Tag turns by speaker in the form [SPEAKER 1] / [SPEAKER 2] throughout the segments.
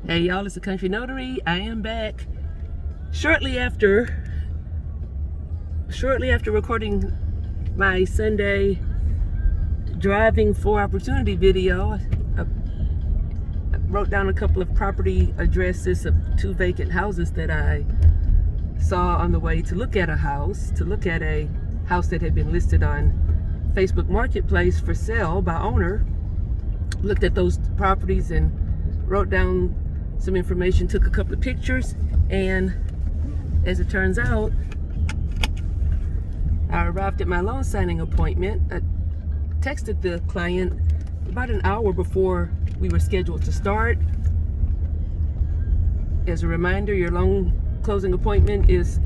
[SPEAKER 1] Hey y'all, it's the Country Notary. I am back shortly after recording my Sunday driving for opportunity video. I wrote down a couple of property addresses of 2 vacant houses that I saw on the way to look at a house that had been listed on Facebook Marketplace for sale by owner. Looked at those properties and wrote down some information, took a couple of pictures, and as it turns out, I arrived at my loan signing appointment. I texted the client about an hour before we were scheduled to start. As a reminder, your loan closing appointment is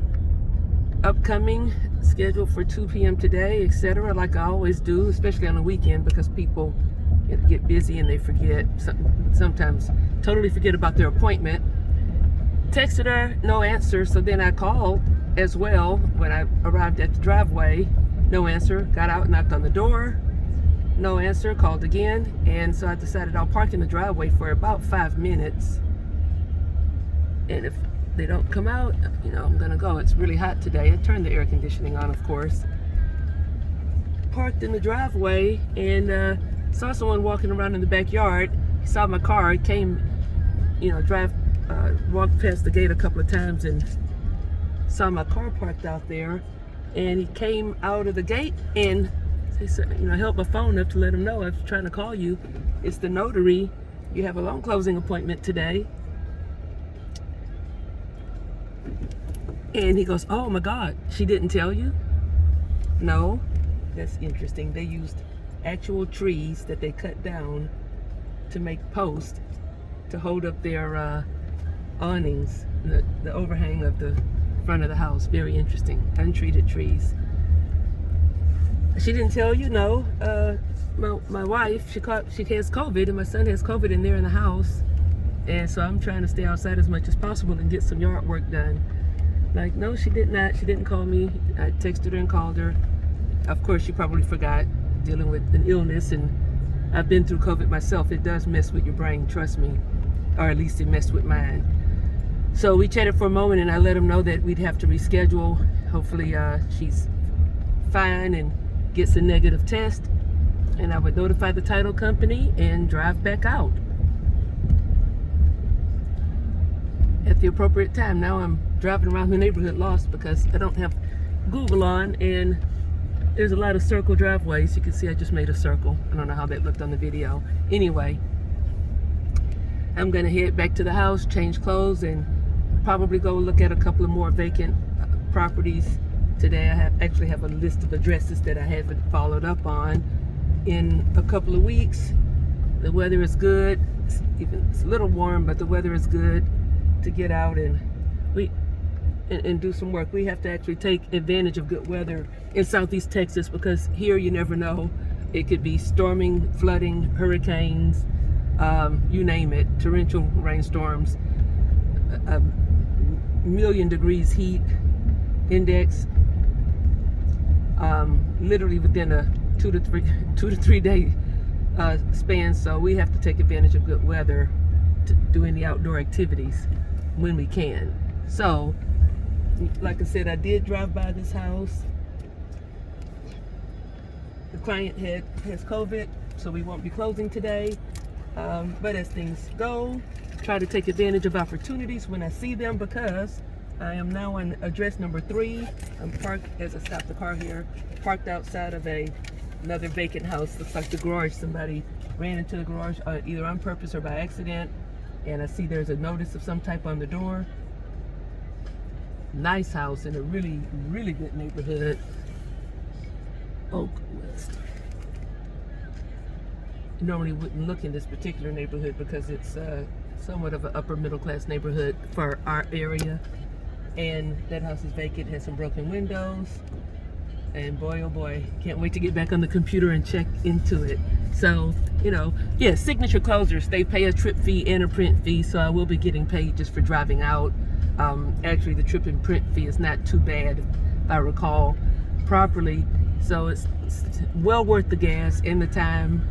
[SPEAKER 1] upcoming, scheduled for 2 p.m. today, etc., like I always do, especially on the weekend, because people get busy and they forget, sometimes totally forget about their appointment. Texted her, no answer, so then I called as well when I arrived at the driveway. No answer. Got out, knocked on the door, no answer, called again, and so I decided I'll park in the driveway for about 5 minutes, and if they don't come out, I'm gonna go. It's really hot today. I turned the air conditioning on, of course. Parked in the driveway and saw someone walking around in the backyard. He saw my car, came, walked past the gate a couple of times and saw my car parked out there. And he came out of the gate and he said, held my phone up to let him know I was trying to call you. It's the notary. You have a loan closing appointment today. And he goes, oh my God, she didn't tell you? No. That's interesting. They used actual trees that they cut down to make posts to hold up their awnings, the overhang of the front of the house. Very interesting. Untreated trees. She didn't tell you? No. My wife, she has COVID, and my son has COVID, and they're in the house, and so I'm trying to stay outside as much as possible and get some yard work done. Like, no, she did not. She didn't call me. I texted her and called her. Of course, she probably forgot, dealing with an illness, and I've been through COVID myself. It does mess with your brain, trust me, or at least it messed with mine. So we chatted for a moment, and I let him know that we'd have to reschedule. Hopefully she's fine and gets a negative test, and I would notify the title company and drive back out at the appropriate time. Now I'm driving around the neighborhood lost because I don't have Google on, and there's a lot of circle driveways. You can see I just made a circle. I don't know how that looked on the video. Anyway, I'm gonna head back to the house, change clothes, and probably go look at a couple of more vacant properties today. I actually have a list of addresses that I haven't followed up on in a couple of weeks. The weather is good. It's a little warm, but the weather is good to get out and do some work. We have to actually take advantage of good weather in Southeast Texas, because here you never know. It could be storming, flooding, hurricanes, you name it, torrential rainstorms, a million degrees heat index, literally within a 2 to 3 day span. So we have to take advantage of good weather to do any outdoor activities when we can. So, like I said, I did drive by this house. The client has COVID, so we won't be closing today. But as things go, try to take advantage of opportunities when I see them, because I am now on address number 3. I'm parked, as I stop the car here, parked outside of another vacant house. Looks like the garage. Somebody ran into the garage either on purpose or by accident. And I see there's a notice of some type on the door. Nice house in a really, really good neighborhood. Oak West. You normally wouldn't look in this particular neighborhood because it's somewhat of an upper middle class neighborhood for our area. And that house is vacant, has some broken windows. And boy, oh boy, can't wait to get back on the computer and check into it. So, yeah, signature closers, they pay a trip fee and a print fee, so I will be getting paid just for driving out. Actually, the trip and print fee is not too bad, if I recall properly. So it's well worth the gas and the time.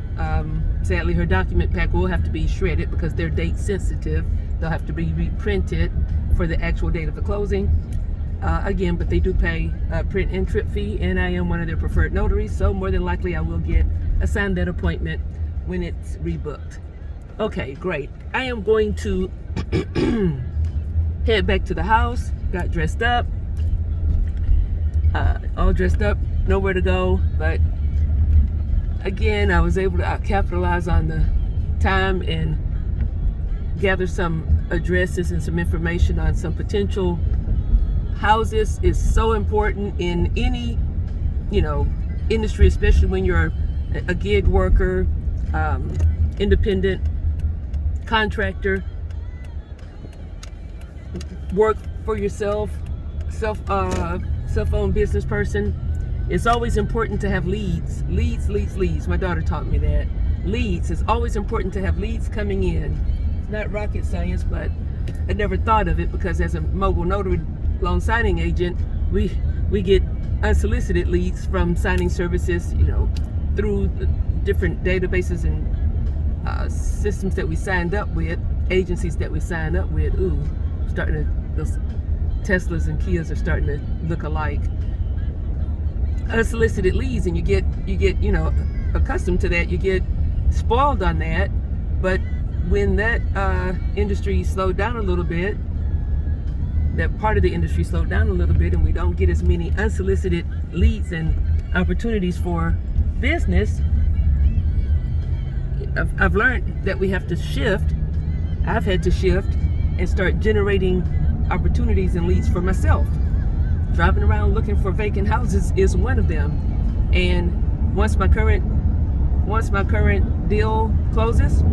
[SPEAKER 1] Sadly, her document pack will have to be shredded because they're date sensitive. They'll have to be reprinted for the actual date of the closing. Again, but they do pay a print and trip fee, and I am one of their preferred notaries, so more than likely I will get assigned that appointment when it's rebooked. Okay, great. I am going to head back to the house. Got dressed up, all dressed up, nowhere to go, but again, I was able to capitalize on the time and gather some addresses and some information on some potential houses. Is so important in any, industry, especially when you're a gig worker, independent contractor, work for yourself, self-owned business person. It's always important to have leads. Leads. My daughter taught me that. Leads. It's always important to have leads coming in. It's not rocket science, but I never thought of it because as a mobile notary loan signing agent, we get unsolicited leads from signing services, through the different databases and systems that we signed up with, agencies that we signed up with. Those Teslas and Kias are starting to look alike. Unsolicited leads, and you get accustomed to that. You get spoiled on that. But when that industry slowed down a little bit, that part of the industry slowed down a little bit, and we don't get as many unsolicited leads and opportunities for business, I've learned that we have to shift. I've had to shift and start generating opportunities and leads for myself. Driving around looking for vacant houses is one of them. And once my current deal closes,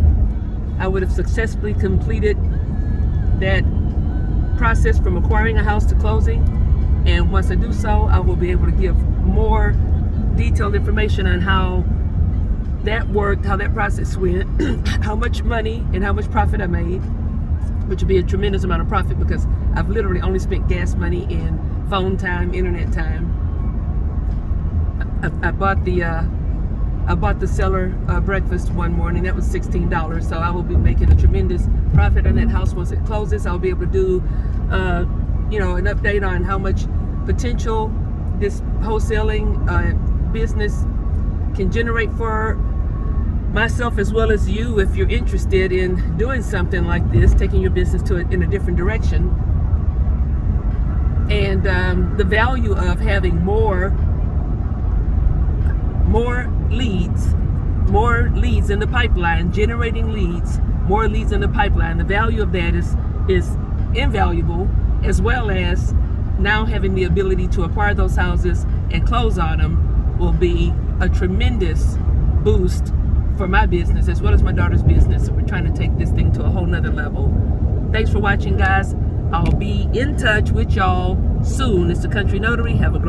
[SPEAKER 1] I would have successfully completed that process from acquiring a house to closing. And once I do so, I will be able to give more detailed information on how that worked, how that process went, how much money and how much profit I made, which would be a tremendous amount of profit because I've literally only spent gas money and phone time, internet time. I bought the seller breakfast one morning. That was $16. So I will be making a tremendous profit on that house once it closes. I'll be able to do, an update on how much potential this wholesaling business can generate for myself as well as you if you're interested in doing something like this, taking your business in a different direction. And the value of having more leads in the pipeline, generating leads, more leads in the pipeline. The value of that is invaluable, as well as now having the ability to acquire those houses and close on them will be a tremendous boost for my business as well as my daughter's business. So we're trying to take this thing to a whole nother level. Thanks for watching, guys. I'll be in touch with y'all soon. It's the Country Notary. Have a great